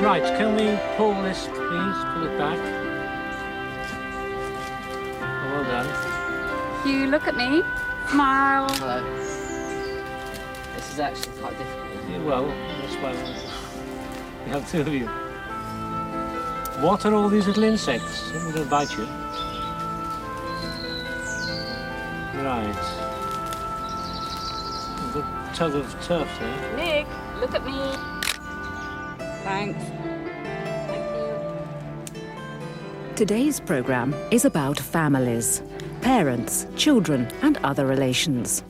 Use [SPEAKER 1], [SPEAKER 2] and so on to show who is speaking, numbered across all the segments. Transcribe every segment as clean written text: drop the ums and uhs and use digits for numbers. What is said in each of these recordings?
[SPEAKER 1] Right, can we pull this, please? Pull it back. Oh, well done.
[SPEAKER 2] You look at me, smile.
[SPEAKER 3] Hello. This is actually quite difficult.
[SPEAKER 1] Yeah, well, that's why we have two of you. What are all these little insects? I'm going to bite you. Right. There's a tug of turf there.
[SPEAKER 2] Nick, look at me. Thanks. Thank you.
[SPEAKER 4] Today's programme is about families, parents, children and other relations.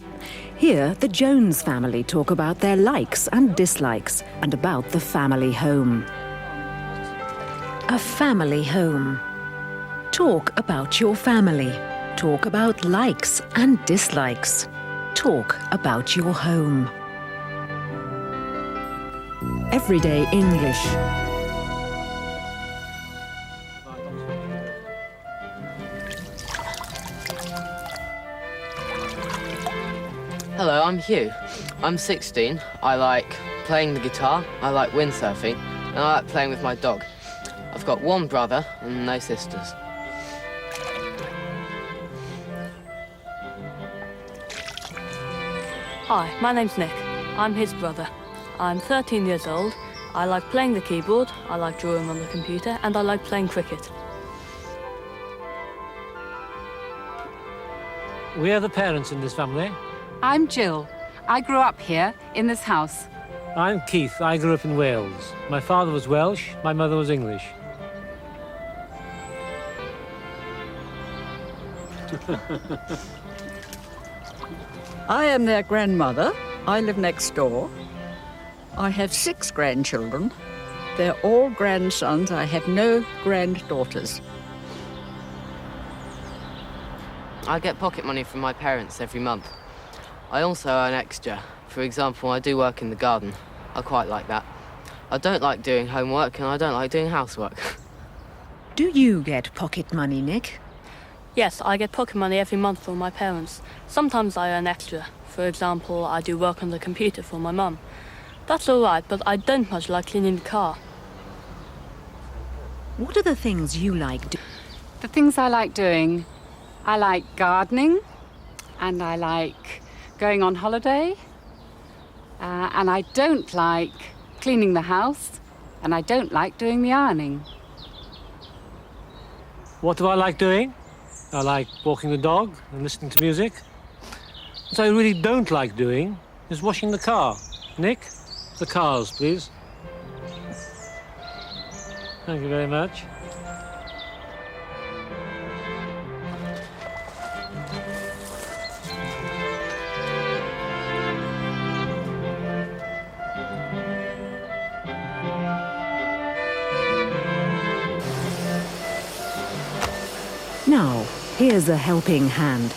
[SPEAKER 4] Here, the Jones family talk about their likes and dislikes and about the family home. A family home. Talk about your family. Talk about likes and dislikes. Talk about your home. Everyday English.
[SPEAKER 3] Hello, I'm Hugh. I'm 16. I like playing the guitar, I like windsurfing, and I like playing with my dog. I've got one brother and no sisters.
[SPEAKER 5] Hi, my name's Nick. I'm his brother. I'm 13 years old. I like playing the keyboard, I like drawing on the computer, and I like playing cricket.
[SPEAKER 1] We are the parents in this family.
[SPEAKER 2] I'm Jill. I grew up here in this house.
[SPEAKER 1] I'm Keith. I grew up in Wales. My father was Welsh, my mother was English.
[SPEAKER 6] I am their grandmother. I live next door. I have 6 grandchildren. They're all grandsons. I have no granddaughters.
[SPEAKER 3] I get pocket money from my parents every month. I also earn extra. For example, I do work in the garden. I quite like that. I don't like doing homework and I don't like doing housework.
[SPEAKER 4] Do you get pocket money, Nick?
[SPEAKER 5] Yes, I get pocket money every month from my parents. Sometimes I earn extra. For example, I do work on the computer for my mum. That's all right, but I don't much like cleaning the car.
[SPEAKER 4] What are the things you like doing?
[SPEAKER 2] The things I like doing, I like gardening, and I like going on holiday, and I don't like cleaning the house, and I don't like doing the ironing.
[SPEAKER 1] What do I like doing? I like walking the dog and listening to music. What I really don't like doing is washing the car. Nick, the cars, please. Thank you very much.
[SPEAKER 4] Now, here's a helping hand.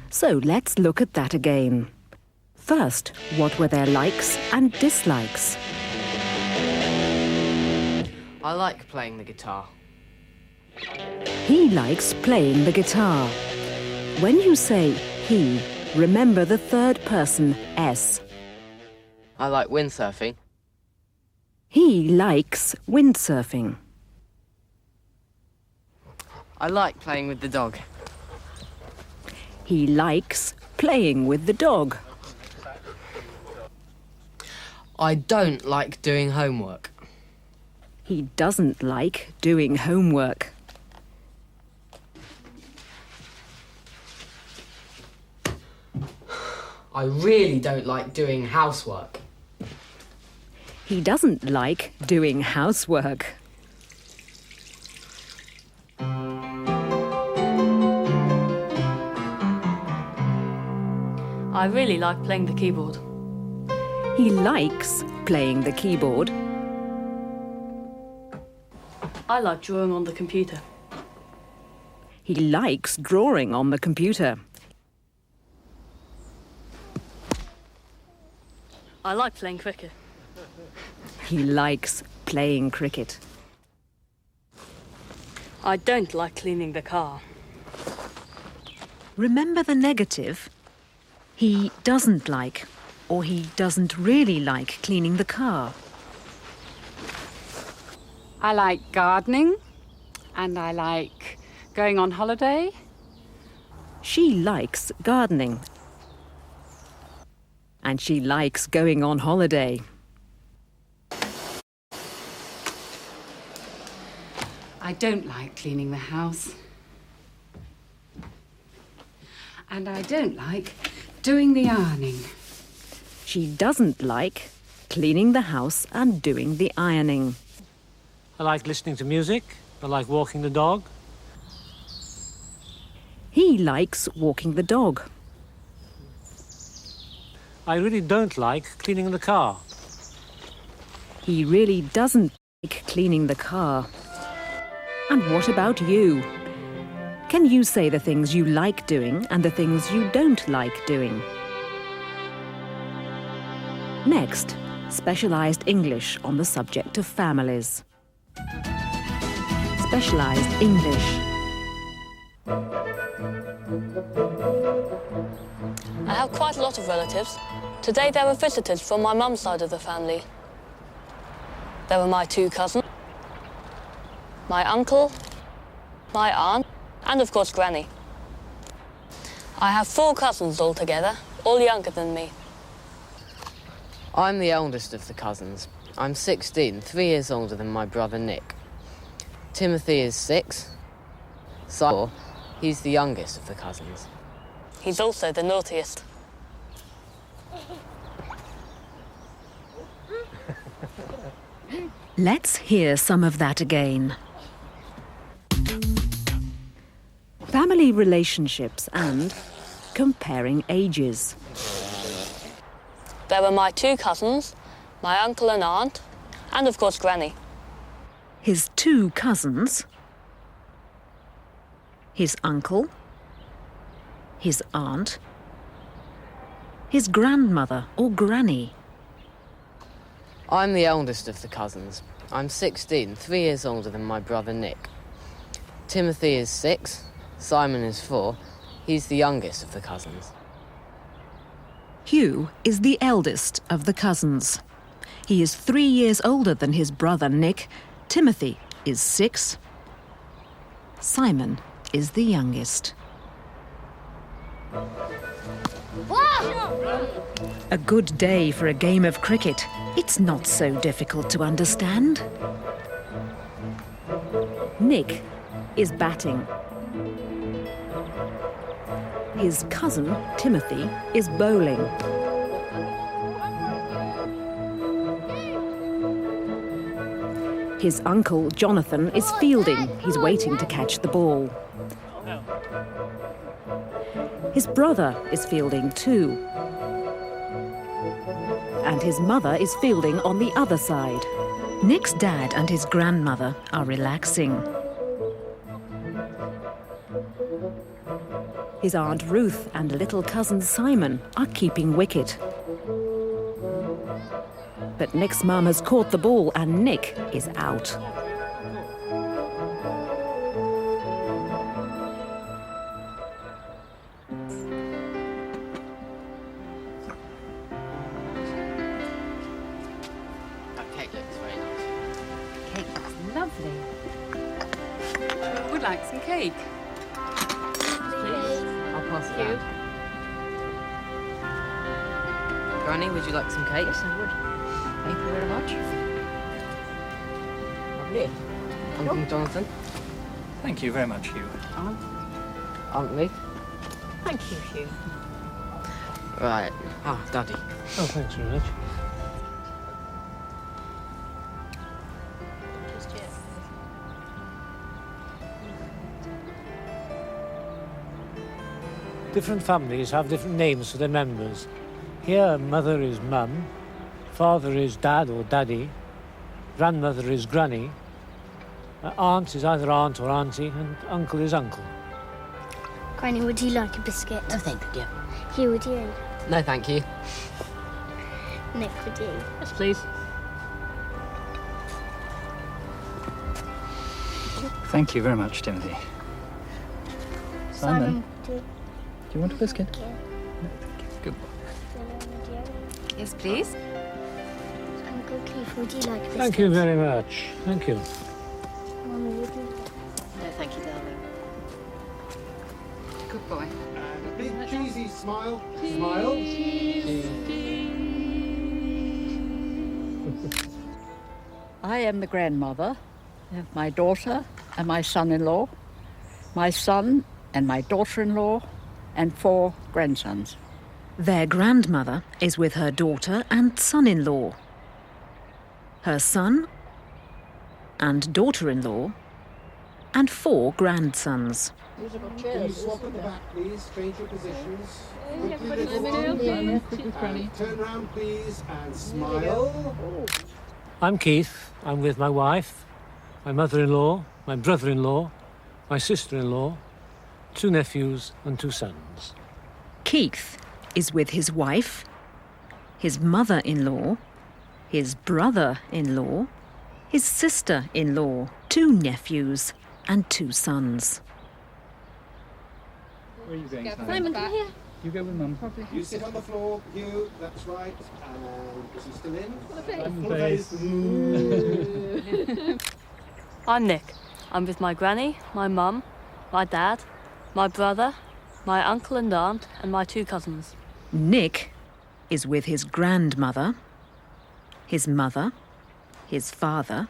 [SPEAKER 4] So let's look at that again. First, what were their likes and dislikes?
[SPEAKER 3] I like playing the guitar.
[SPEAKER 4] He likes playing the guitar. When you say he, remember the third person S.
[SPEAKER 3] I like windsurfing.
[SPEAKER 4] He likes windsurfing.
[SPEAKER 3] I like playing with the dog.
[SPEAKER 4] He likes playing with the dog.
[SPEAKER 3] I don't like doing homework.
[SPEAKER 4] He doesn't like doing homework.
[SPEAKER 3] I really don't like doing housework.
[SPEAKER 4] He doesn't like doing housework.
[SPEAKER 5] I really like playing the keyboard.
[SPEAKER 4] He likes playing the keyboard.
[SPEAKER 5] I like drawing on the computer.
[SPEAKER 4] He likes drawing on the computer.
[SPEAKER 5] I like playing cricket.
[SPEAKER 4] He likes playing cricket.
[SPEAKER 5] I don't like cleaning the car.
[SPEAKER 4] Remember the negative? He doesn't like, or he doesn't really like cleaning the car.
[SPEAKER 2] I like gardening, and I like going on holiday.
[SPEAKER 4] She likes gardening. And she likes going on holiday.
[SPEAKER 2] I don't like cleaning the house. And I don't like doing the ironing.
[SPEAKER 4] She doesn't like cleaning the house and doing the ironing.
[SPEAKER 1] I like listening to music. I like walking the dog.
[SPEAKER 4] He likes walking the dog.
[SPEAKER 1] I really don't like cleaning the car.
[SPEAKER 4] He really doesn't like cleaning the car. And what about you? Can you say the things you like doing and the things you don't like doing? Next, specialised English on the subject of families. Specialised English.
[SPEAKER 5] I have quite a lot of relatives. Today there were visitors from my mum's side of the family. There were my 2 cousins, my uncle, my aunt, and of course Granny. I have 4 cousins altogether, all younger than me.
[SPEAKER 3] I'm the eldest of the cousins. I'm 16, 3 years older than my brother Nick. Timothy is 6. Simon, he's the youngest of the cousins.
[SPEAKER 5] He's also the naughtiest.
[SPEAKER 4] Let's hear some of that again. Family relationships and comparing ages.
[SPEAKER 5] There were my 2 cousins, my uncle and aunt, and of course Granny.
[SPEAKER 4] His 2 cousins, his uncle, his aunt, his grandmother or granny.
[SPEAKER 3] I'm the eldest of the cousins. I'm 16, 3 years older than my brother Nick. Timothy is 6. Simon is 4. He's the youngest of the cousins.
[SPEAKER 4] Hugh is the eldest of the cousins. He is 3 years older than his brother Nick. Timothy is 6. Simon is the youngest. A good day for a game of cricket. It's not so difficult to understand. Nick is batting. His cousin, Timothy, is bowling. His uncle, Jonathan, is fielding. He's waiting to catch the ball. His brother is fielding too. And his mother is fielding on the other side. Nick's dad and his grandmother are relaxing. His Aunt Ruth and little cousin Simon are keeping wicket. But Nick's mum has caught the ball and Nick is out.
[SPEAKER 3] That cake looks very nice.
[SPEAKER 2] Cake looks lovely. Would like some cake.
[SPEAKER 3] I'll pass it down. Granny, would you like some cake?
[SPEAKER 6] Yes, I would. Thank you very much. Lovely.
[SPEAKER 3] Uncle Jonathan?
[SPEAKER 7] Thank you very much, Hugh.
[SPEAKER 3] Aunt Ruth?
[SPEAKER 6] Thank you, Hugh.
[SPEAKER 3] Right. Ah, Daddy.
[SPEAKER 1] Oh, thanks very much. Different families have different names for their members. Here, mother is mum, father is dad or daddy, grandmother is granny, aunt is either aunt or auntie, and uncle is uncle.
[SPEAKER 8] Granny, would you like a biscuit?
[SPEAKER 3] No, thank you.
[SPEAKER 8] Hugh, would you?
[SPEAKER 3] No, thank you.
[SPEAKER 8] Nick, would you?
[SPEAKER 5] Yes, please.
[SPEAKER 7] Thank you very much, Timothy. Simon, do you want a biscuit? No, thank you. Good boy.
[SPEAKER 2] Yes, please.
[SPEAKER 8] Uncle Keith, would you like a biscuit?
[SPEAKER 1] Thank you very much. Thank you.
[SPEAKER 8] Mummy, would you?
[SPEAKER 2] No, thank you, darling. Good boy.
[SPEAKER 9] And a big cheesy smile. Smile.
[SPEAKER 6] I am the grandmother of my daughter and my son-in-law, my son and my daughter-in-law, and 4 grandsons.
[SPEAKER 4] Their grandmother is with her daughter and son-in-law, her son and daughter-in-law, and 4 grandsons.
[SPEAKER 9] Can you swap at the back, please? Change your positions. Quickly, little one. And turn round, please, and smile.
[SPEAKER 1] I'm Keith. I'm with my wife, my mother-in-law, my brother-in-law, my sister-in-law, 2 nephews and 2 sons.
[SPEAKER 4] Keith is with his wife, his mother-in-law, his brother-in-law, his sister-in-law, 2 nephews and 2 sons.
[SPEAKER 7] Where are you going,
[SPEAKER 8] Simon, come here.
[SPEAKER 7] You go with Mum.
[SPEAKER 9] You sit on the floor, you. That's right. And is he still in?
[SPEAKER 7] Full face.
[SPEAKER 5] I'm Nick. I'm with my granny, my mum, my dad, my brother, my uncle and aunt, and my 2 cousins.
[SPEAKER 4] Nick is with his grandmother, his mother, his father,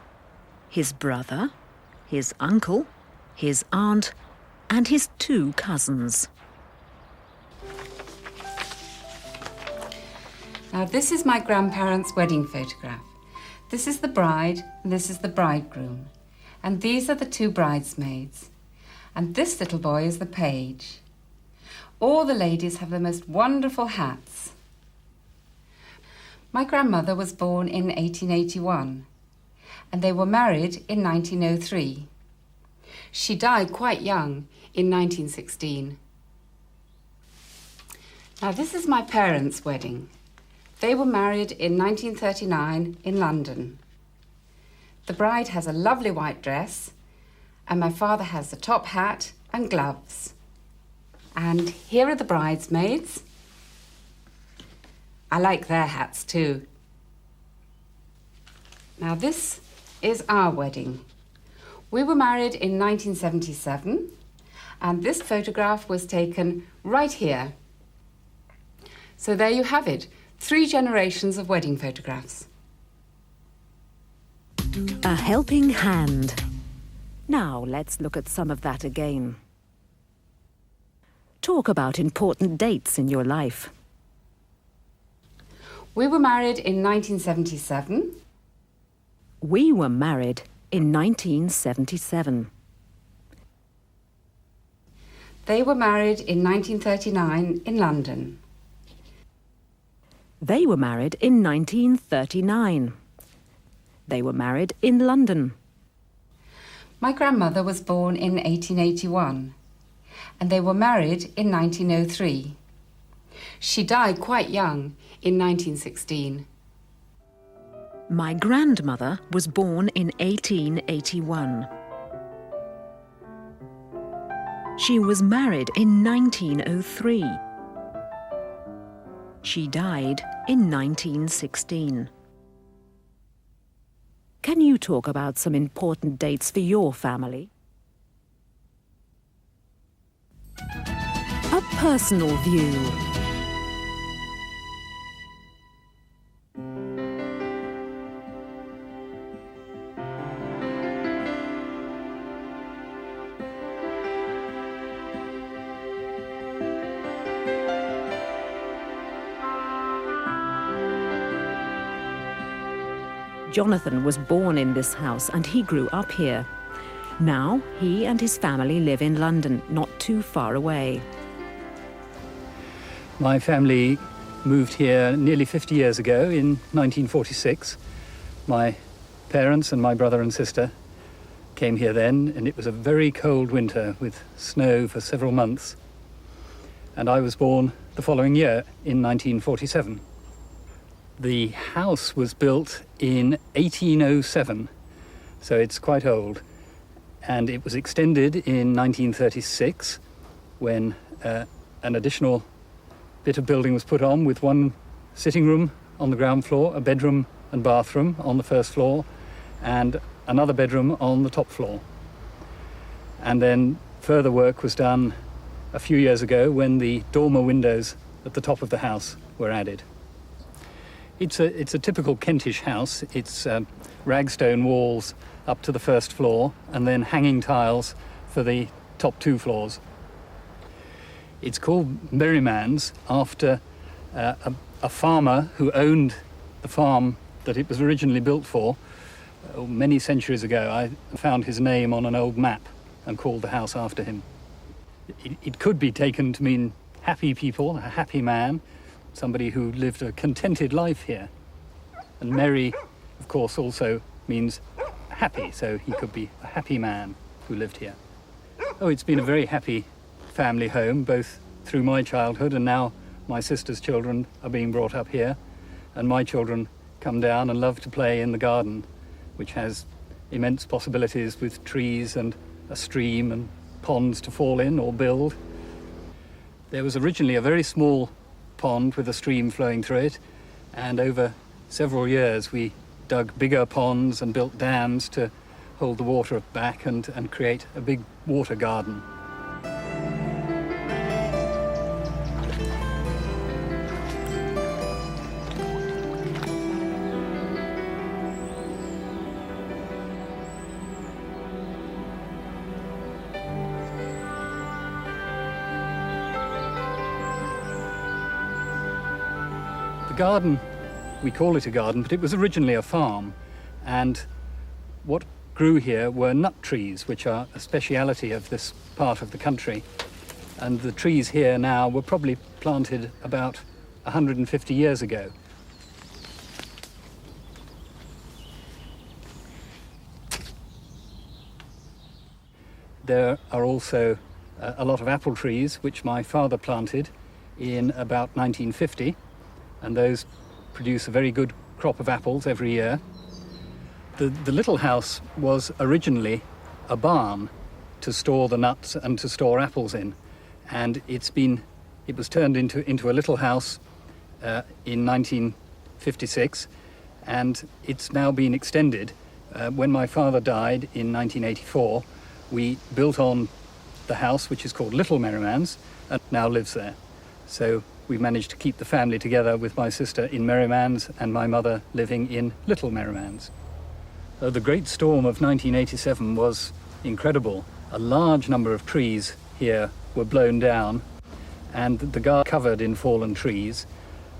[SPEAKER 4] his brother, his uncle, his aunt, and his 2 cousins.
[SPEAKER 2] Now, this is my grandparents' wedding photograph. This is the bride, and this is the bridegroom. And these are the 2 bridesmaids. And this little boy is the page. All the ladies have the most wonderful hats. My grandmother was born in 1881, and they were married in 1903. She died quite young in 1916. Now, this is my parents' wedding. They were married in 1939 in London. The bride has a lovely white dress, and my father has the top hat and gloves. And here are the bridesmaids. I like their hats too. Now, this is our wedding. We were married in 1977, and this photograph was taken right here. So there you have it. 3 generations of wedding photographs.
[SPEAKER 4] A helping hand. Now let's look at some of that again. Talk about important dates in your life.
[SPEAKER 2] We were married in 1977.
[SPEAKER 4] We were married in 1977.
[SPEAKER 2] They were married in 1939 in London.
[SPEAKER 4] They were married in 1939. They were married in London.
[SPEAKER 2] My grandmother was born in 1881, and they were married in 1903. She died quite young in 1916.
[SPEAKER 4] My grandmother was born in 1881. She was married in 1903. She died in 1916. Can you talk about some important dates for your family? A personal view. Jonathan was born in this house and he grew up here. Now he and his family live in London, not too far away.
[SPEAKER 7] My family moved here nearly 50 years ago in 1946. My parents and my brother and sister came here then, and it was a very cold winter with snow for several months. And I was born the following year in 1947. The house was built in 1807, so it's quite old. And it was extended in 1936 when an additional bit of building was put on with one sitting room on the ground floor, a bedroom and bathroom on the first floor, and another bedroom on the top floor. And then further work was done a few years ago when the dormer windows at the top of the house were added. It's a typical Kentish house. It's ragstone walls up to the first floor and then hanging tiles for the top 2 floors. It's called Merriman's after a farmer who owned the farm that it was originally built for many centuries ago. I found his name on an old map and called the house after him. It could be taken to mean happy people, a happy man, somebody who lived a contented life here. And merry, of course, also means happy, so he could be a happy man who lived here. Oh, it's been a very happy family home, both through my childhood and now my sister's children are being brought up here, and my children come down and love to play in the garden, which has immense possibilities with trees and a stream and ponds to fall in or build. There was originally a very small pond with a stream flowing through it, and over several years we dug bigger ponds and built dams to hold the water back and create a big water garden. The garden, we call it a garden, but it was originally a farm, and what grew here were nut trees, which are a speciality of this part of the country. And the trees here now were probably planted about 150 years ago. There are also a lot of apple trees, which my father planted in about 1950, and those produce a very good crop of apples every year. The little house was originally a barn to store the nuts and to store apples in, and it was turned into a little house in 1956, and it's now been extended. When my father died in 1984, we built on the house, which is called Little Merriman's, and now lives there. So we managed to keep the family together with my sister in Merriman's and my mother living in Little Merriman's. The great storm of 1987 was incredible. A large number of trees here were blown down and the garden covered in fallen trees.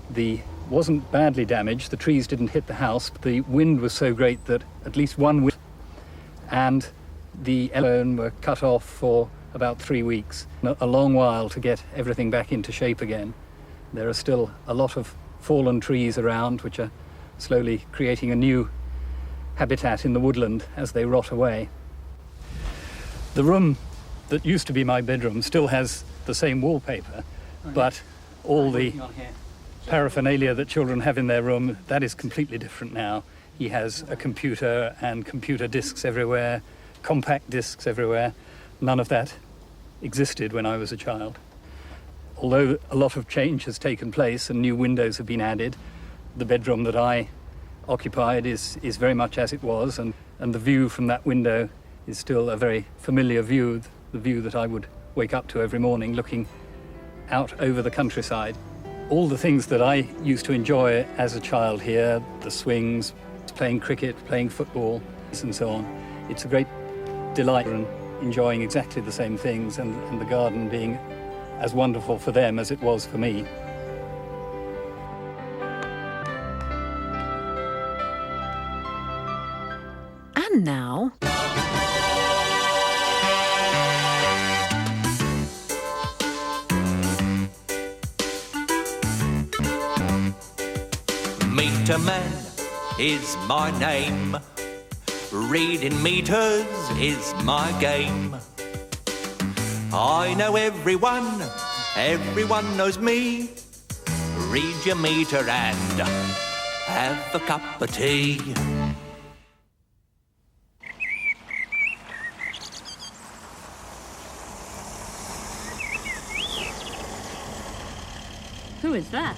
[SPEAKER 7] The wasn't badly damaged, the trees didn't hit the house, but the wind was so great that at least one wind and the elephants were cut off for about 3 weeks. A long while to get everything back into shape again. There are still a lot of fallen trees around which are slowly creating a new habitat in the woodland as they rot away. The room that used to be my bedroom still has the same wallpaper, but all the paraphernalia that children have in their room, that is completely different now. He has a computer and computer discs everywhere, compact discs everywhere. None of that existed when I was a child. Although a lot of change has taken place and new windows have been added, the bedroom that I occupied is very much as it was, and the view from that window is still a very familiar view, the view that I would wake up to every morning looking out over the countryside. All the things that I used to enjoy as a child here, the swings, playing cricket, playing football, and so on, it's a great delight in enjoying exactly the same things and the garden being as wonderful for them as it was for me.
[SPEAKER 4] And now...
[SPEAKER 10] Meter Man is my name. Reading meters is my game. I know everyone, everyone knows me. Read your meter and have a cup of tea.
[SPEAKER 11] is that?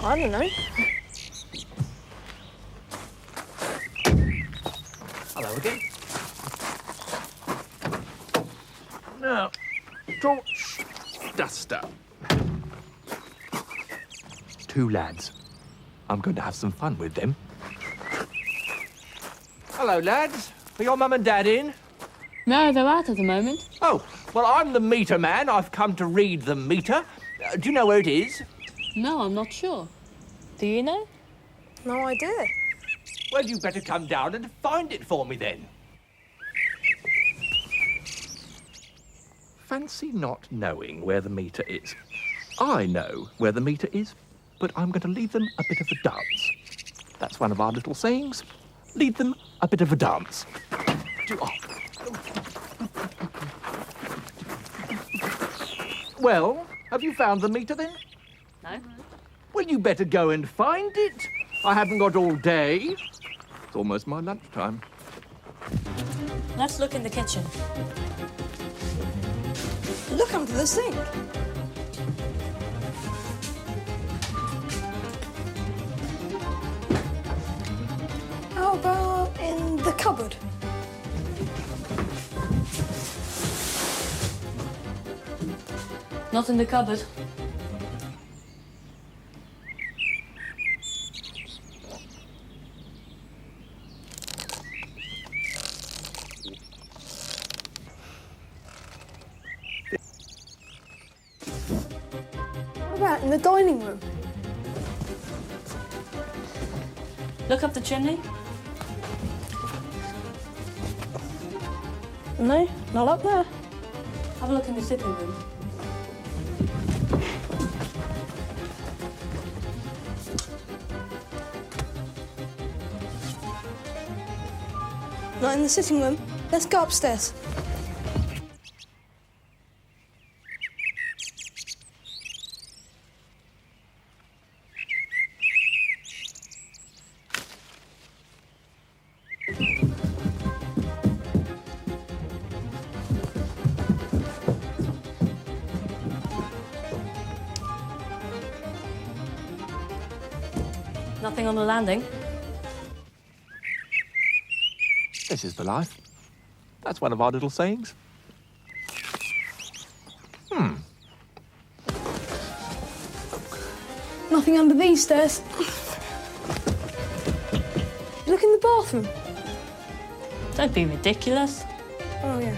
[SPEAKER 5] I don't know.
[SPEAKER 12] Hello again. Now, torch, duster. 2 lads. I'm going to have some fun with them. Hello, lads. Are your mum and dad in?
[SPEAKER 5] No, they're out at the moment.
[SPEAKER 12] Oh, well, I'm the meter man. I've come to read the meter. Do you know where it is?
[SPEAKER 5] No, I'm not sure. Do you know?
[SPEAKER 13] No idea.
[SPEAKER 12] Well, you better come down and find it for me then. Fancy not knowing where the meter is. I know where the meter is, but I'm going to leave them a bit of a dance. That's one of our little sayings. Lead them a bit of a dance. Well, have you found the meter then?
[SPEAKER 5] No.
[SPEAKER 12] Well, you better go and find it. I haven't got all day. It's almost my lunchtime.
[SPEAKER 5] Let's look in the kitchen.
[SPEAKER 13] Look under the sink. How about in the cupboard?
[SPEAKER 5] Not in the cupboard.
[SPEAKER 13] What about in the dining room?
[SPEAKER 5] Look up the chimney.
[SPEAKER 13] No, not up there.
[SPEAKER 5] Have a look in the sitting room.
[SPEAKER 13] Not in the sitting room. Let's go upstairs.
[SPEAKER 5] Nothing on the landing.
[SPEAKER 12] This is the life. That's one of our little sayings.
[SPEAKER 13] Nothing under these stairs. Look in the bathroom.
[SPEAKER 5] Don't be ridiculous.
[SPEAKER 13] Oh, yeah.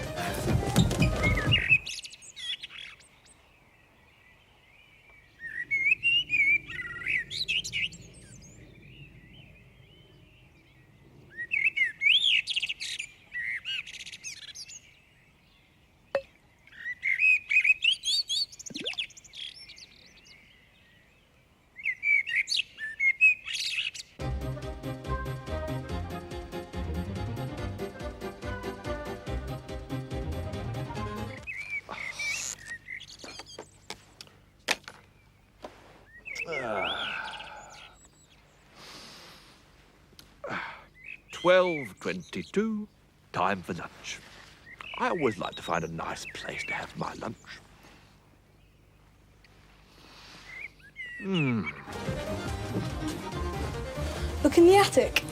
[SPEAKER 12] Ah. 12:22, time for lunch. I always like to find a nice place to have my lunch.
[SPEAKER 13] Look in the attic.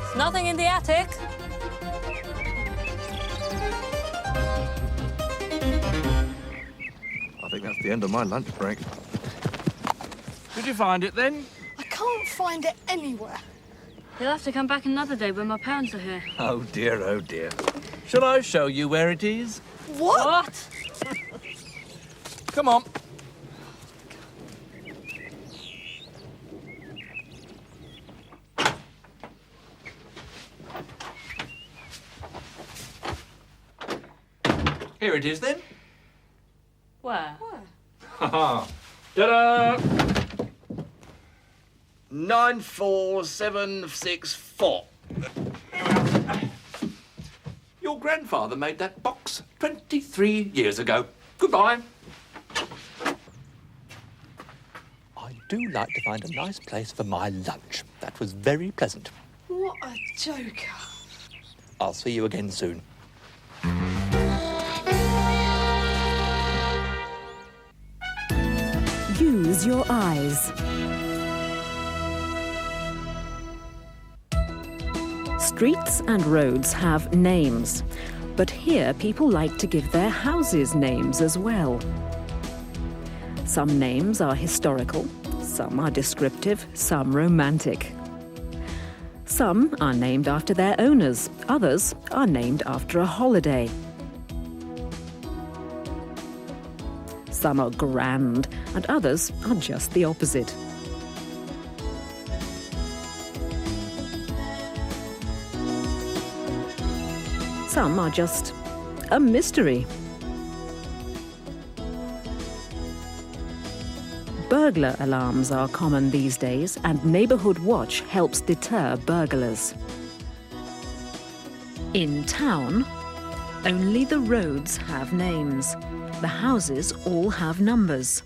[SPEAKER 5] There's nothing in the attic.
[SPEAKER 12] I think that's the end of my lunch break. Did you find it then?
[SPEAKER 13] I can't find it anywhere.
[SPEAKER 5] You'll have to come back another day when my parents are here.
[SPEAKER 12] Oh dear, oh dear. Shall I show you where it is?
[SPEAKER 13] What?
[SPEAKER 12] Come on. Here it is then.
[SPEAKER 5] Where?
[SPEAKER 12] Ha-ha. Ta-da! 94764. Your grandfather made that box 23 years ago. Goodbye. do like to find a nice place for my lunch. That was very pleasant.
[SPEAKER 13] What a joker.
[SPEAKER 12] I'll see you again soon.
[SPEAKER 4] Use your eyes. Streets and roads have names, but here people like to give their houses names as well. Some names are historical, some are descriptive, some romantic. Some are named after their owners, others are named after a holiday. Some are grand, and others are just the opposite. Some are just a mystery. Burglar alarms are common these days, and Neighbourhood Watch helps deter burglars. In town, only the roads have names. The houses all have numbers.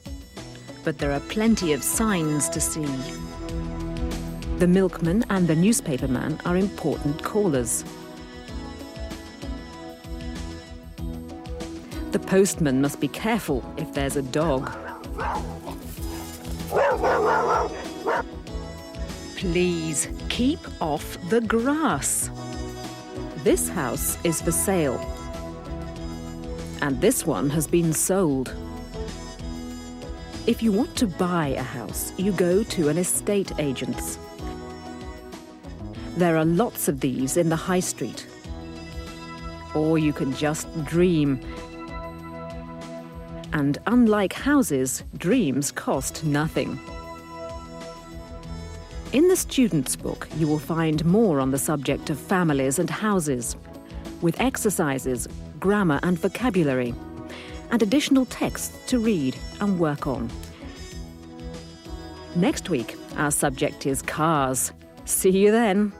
[SPEAKER 4] But there are plenty of signs to see. The milkman and the newspaperman are important callers. The postman must be careful if there's a dog. Please keep off the grass. This house is for sale. And this one has been sold. If you want to buy a house, you go to an estate agent's. There are lots of these in the high street. Or you can just dream. And unlike houses, dreams cost nothing. In the student's book, you will find more on the subject of families and houses, with exercises, grammar and vocabulary, and additional texts to read and work on. Next week, our subject is cars. See you then.